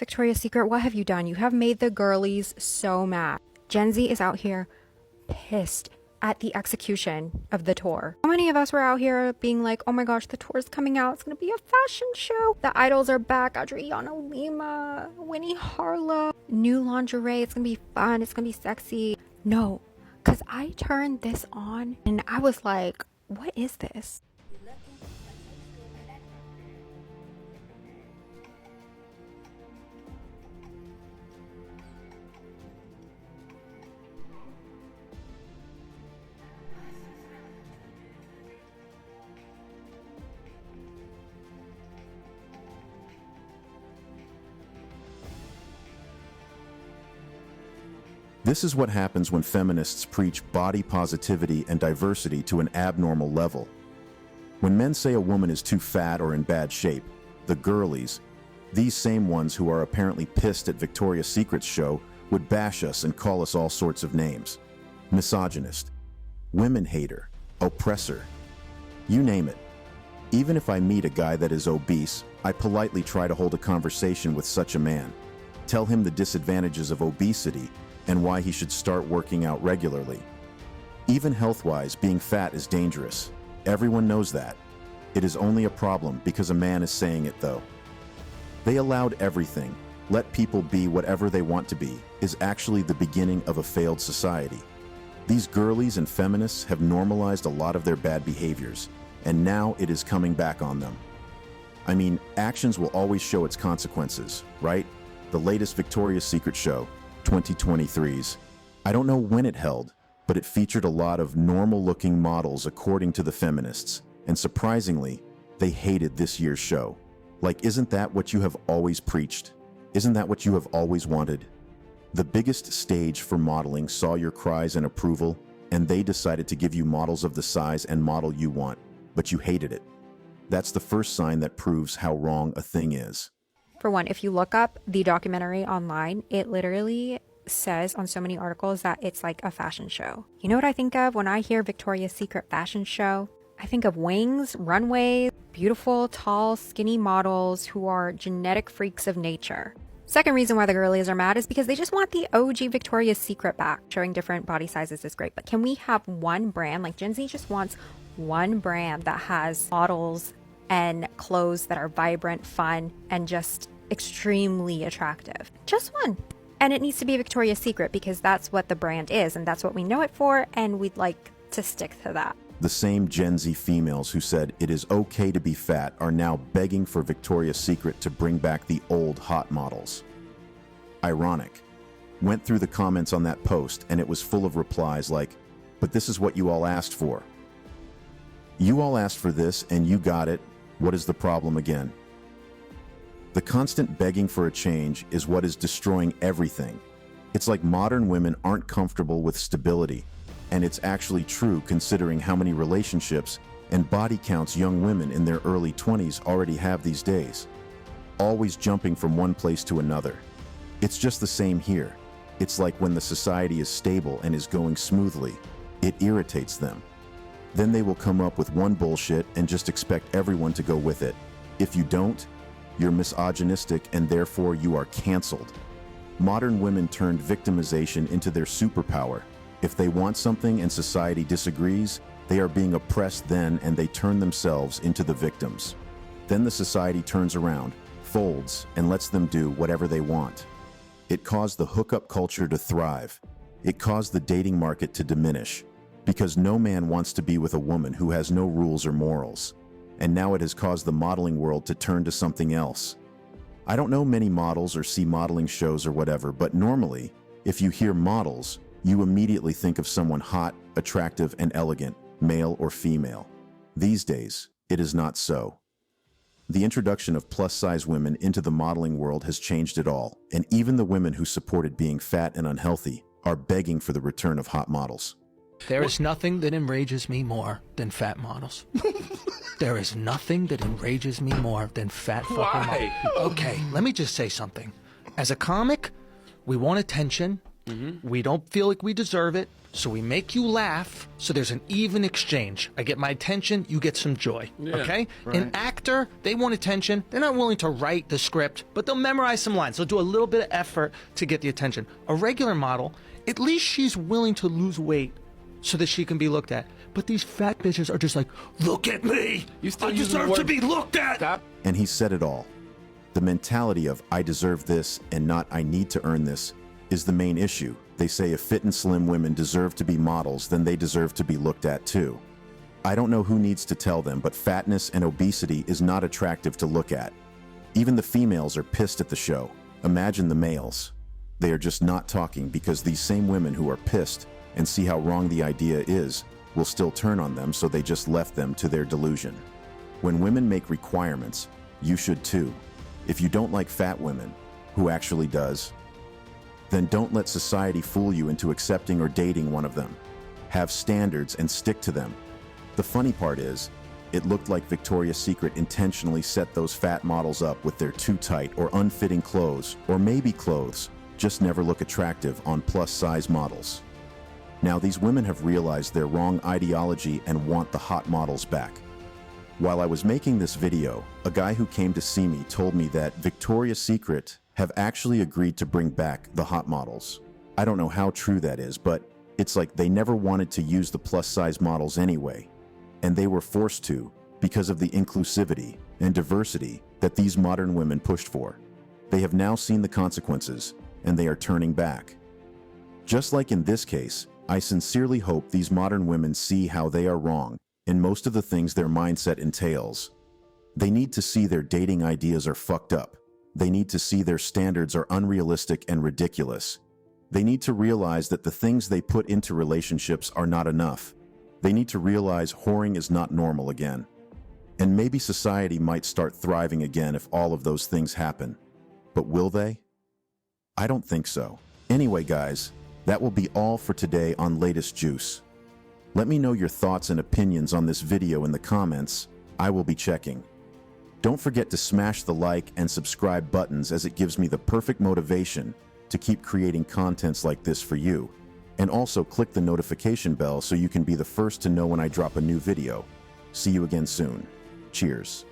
Victoria's Secret, what have you done? You have made the girlies so mad. Gen Z is out here pissed at the execution of the tour. How many of us were out here being like, oh my gosh, the tour is coming out. It's going to be a fashion show. The idols are back. Adriana Lima, Winnie Harlow, new lingerie. It's going to be fun. It's going to be sexy. No, because I turned this on and I was like, what is this? This is what happens when feminists preach body positivity and diversity to an abnormal level. When men say a woman is too fat or in bad shape, the girlies, these same ones who are apparently pissed at Victoria's Secret's show, would bash us and call us all sorts of names. Misogynist, women hater, oppressor, you name it. Even if I meet a guy that is obese, I politely try to hold a conversation with such a man. Tell him the disadvantages of obesity and why he should start working out regularly. Even health-wise, being fat is dangerous. Everyone knows that. It is only a problem because a man is saying it though. They allowed everything. Let people be whatever they want to be is actually the beginning of a failed society. These girlies and feminists have normalized a lot of their bad behaviors, and now it is coming back on them. I mean, actions will always show its consequences, right? The latest Victoria's Secret show, 2023's. I don't know when it held, but it featured a lot of normal-looking models according to the feminists, and surprisingly, they hated this year's show. Like, isn't that what you have always preached? Isn't that what you have always wanted? The biggest stage for modeling saw your cries and approval, and they decided to give you models of the size and model you want, but you hated it. That's the first sign that proves how wrong a thing is. For one, if you look up the documentary online, it literally says on so many articles that it's like a fashion show. You know what I think of when I hear Victoria's Secret fashion show? I think of wings, runways, beautiful, tall, skinny models who are genetic freaks of nature. Second reason why the girlies are mad is because they just want the OG Victoria's Secret back. Showing different body sizes is great, but can we have one brand? Like Gen Z just wants one brand that has models and clothes that are vibrant, fun, and just extremely attractive. Just one. And it needs to be Victoria's Secret because that's what the brand is and that's what we know it for, and we'd like to stick to that. The same Gen Z females who said it is okay to be fat are now begging for Victoria's Secret to bring back the old hot models. Ironic. Went through the comments on that post and it was full of replies like, but this is what you all asked for. You all asked for this and you got it. What is the problem again? The constant begging for a change is what is destroying everything. It's like modern women aren't comfortable with stability, and it's actually true considering how many relationships and body counts young women in their early 20s already have these days. Always jumping from one place to another. It's just the same here. It's like when the society is stable and is going smoothly, it irritates them. Then they will come up with one bullshit and just expect everyone to go with it. If you don't, you're misogynistic and therefore you are canceled. Modern women turned victimization into their superpower. If they want something and society disagrees, they are being oppressed then and they turn themselves into the victims. Then the society turns around, folds, and lets them do whatever they want. It caused the hookup culture to thrive. It caused the dating market to diminish, because no man wants to be with a woman who has no rules or morals. And now it has caused the modeling world to turn to something else. I don't know many models or see modeling shows or whatever, but normally, if you hear models, you immediately think of someone hot, attractive, and elegant, male or female. These days, it is not so. The introduction of plus-size women into the modeling world has changed it all, and even the women who supported being fat and unhealthy are begging for the return of hot models. There is nothing that enrages me more than fat models. There is nothing that enrages me more than fat fucking models. Okay, let me just say something. As a comic, we want attention. We don't feel like we deserve it. So we make you laugh, so there's an even exchange. I get my attention, you get some joy. Okay? right. An actor, they want attention. They're not willing to write the script, but they'll memorize some lines. They'll do a little bit of effort to get the attention. A regular model, at least she's willing to lose weight so that she can be looked at. But these fat bitches are just like, look at me! You still I using the deserve to word- be looked at! Stop. And he said it all. The mentality of I deserve this and not I need to earn this is the main issue. They say if fit and slim women deserve to be models, then they deserve to be looked at too. I don't know who needs to tell them, but fatness and obesity is not attractive to look at. Even the females are pissed at the show. Imagine the males. They are just not talking because these same women who are pissed and see how wrong the idea is will still turn on them, so they just left them to their delusion. When women make requirements, you should too. If you don't like fat women, who actually does? Then don't let society fool you into accepting or dating one of them. Have standards and stick to them. The funny part is, it looked like Victoria's Secret intentionally set those fat models up with their too tight or unfitting clothes, or maybe clothes just never look attractive on plus-size models. Now these women have realized their wrong ideology and want the hot models back. While I was making this video, a guy who came to see me told me that Victoria's Secret have actually agreed to bring back the hot models. I don't know how true that is, but it's like they never wanted to use the plus-size models anyway, and they were forced to because of the inclusivity and diversity that these modern women pushed for. They have now seen the consequences, and they are turning back. Just like in this case, I sincerely hope these modern women see how they are wrong in most of the things their mindset entails. They need to see their dating ideas are fucked up. They need to see their standards are unrealistic and ridiculous. They need to realize that the things they put into relationships are not enough. They need to realize whoring is not normal again. And maybe society might start thriving again if all of those things happen. But will they? I don't think so. Anyway, guys, that will be all for today on Latest Juice. Let me know your thoughts and opinions on this video in the comments. I will be checking. Don't forget to smash the like and subscribe buttons, as it gives me the perfect motivation to keep creating contents like this for you. And also click the notification bell so you can be the first to know when I drop a new video. See you again soon. Cheers.